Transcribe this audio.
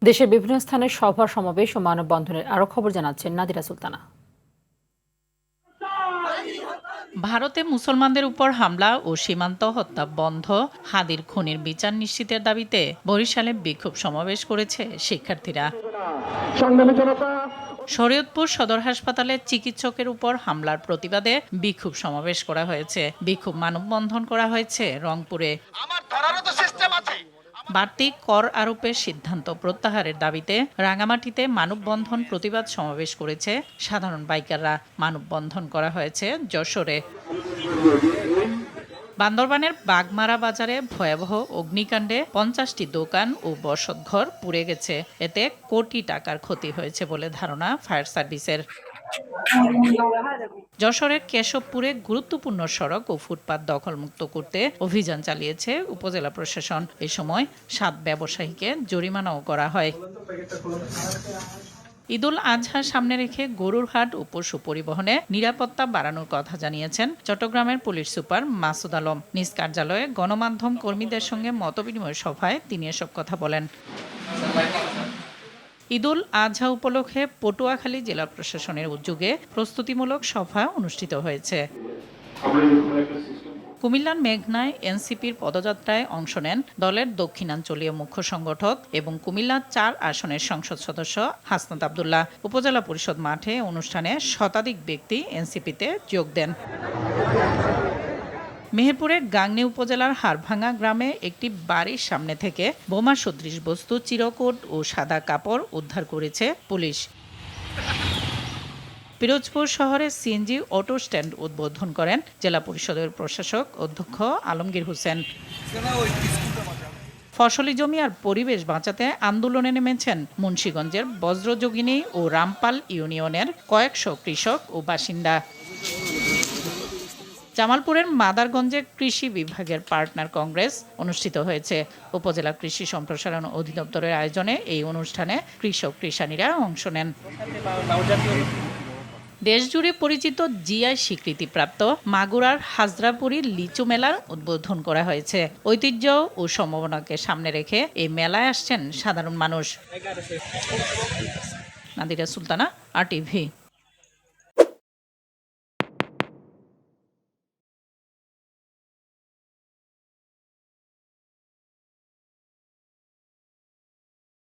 দেশের বিভিন্ন স্থানে সভা সমাবেশ ও মানববন্ধনের আরো খবর জানাচ্ছেন নাদিরা সুলতানা। ভারতে মুসলমানদের উপর হামলা ও সীমান্ত হত্যা বন্ধ, হাদির খুনির বিচার নিশ্চিতের দাবিতে বরিশালে বিক্ষোভ সমাবেশ করেছে শিক্ষার্থীরা। শরীয়তপুর সদর হাসপাতালে চিকিৎসকের উপর হামলার প্রতিবাদে বিক্ষোভ সমাবেশ করা হয়েছে। বিক্ষোভ মানববন্ধন করা হয়েছে রংপুরে। বাড়তি কর আরোপের সিদ্ধান্ত প্রত্যাহারের দাবিতে রাঙামাটিতে মানববন্ধন প্রতিবাদ সমাবেশ করেছে সাধারণ বাইকাররা। মানববন্ধন করা হয়েছে যশোরে। বান্দরবানের বাগমারা বাজারে ভয়াবহ অগ্নিকাণ্ডে ৫০টি দোকান ও বসতঘর পুড়ে গেছে। এতে কোটি টাকার ক্ষতি হয়েছে বলে ধারণা ফায়ার সার্ভিসের। যশোরের কেশবপুরে গুরুত্বপূর্ণ সড়ক ও ফুটপাত দখলমুক্ত করতে অভিযান চালিয়েছে উপজেলা প্রশাসন। এ সময় ৭ ব্যবসায়ীকে জরিমানাও করা হয়। ঈদুল আজহা সামনে রেখে গরুর হাট ও পশু পরিবহনে নিরাপত্তা বাড়ানোর কথা জানিয়েছেন চট্টগ্রামের পুলিশ সুপার মাসুদ আলম। নিজ কার্যালয়ে গণমাধ্যম কর্মীদের সঙ্গে মতবিনিময় সভায় তিনি এসব কথা বলেন। ঈদুল আজহা উপলক্ষে পটুয়াখালী জেলা প্রশাসনের উদ্যোগে প্রস্তুতিমূলক সভা অনুষ্ঠিত হয়েছে। কুমিল্লার মেঘনায় এনসিপির পদযাত্রায় অংশ নেন দলের দক্ষিণাঞ্চলীয় মুখ্য সংগঠক এবং কুমিল্লা ৪ আসনের সংসদ সদস্য হাসনাত আব্দুল্লাহ। উপজেলা পরিষদ মাঠে অনুষ্ঠানে শতাধিক ব্যক্তি এনসিপিতে যোগ দেন। মেহেরপুরের গাংনী উপজেলার হাড়ভাঙ্গা গ্রামে একটি বাড়ির সামনে থেকে বোমা সদৃশ বস্তু, চিরকুট ও সাদা কাপড় উদ্ধার করেছে পুলিশ। পিরোজপুর শহরে সিএনজি অটো স্ট্যান্ড উদ্বোধন করেন জেলা পরিষদের প্রশাসক অধ্যক্ষ আলমগীর হোসেন। ফসলি জমি আর পরিবেশ বাঁচাতে আন্দোলনে নেমেছেন মুন্সিগঞ্জের বজ্রযোগিনী ও রামপাল ইউনিয়নের কয়েকশো কৃষক ও বাসিন্দা। জামালপুরের মাদারগঞ্জে কৃষি বিভাগের পার্টনার কংগ্রেস অনুষ্ঠিত হয়েছে। উপজেলা কৃষি সম্প্রসারণ অধিদপ্তরের আয়োজনে এই অনুষ্ঠানে কৃষক কৃষানীরা অংশ নেন। দেশজুড়ে পরিচিত জিআই স্বীকৃতিপ্রাপ্ত মাগুরার হাজরাপুরী লিচু মেলার উদ্বোধন করা হয়েছে। ঐতিহ্য ও সম্ভাবনাকে সামনে রেখে এই মেলায় আসছেন সাধারণ মানুষ। নাদিরা সুলতানা, RTV।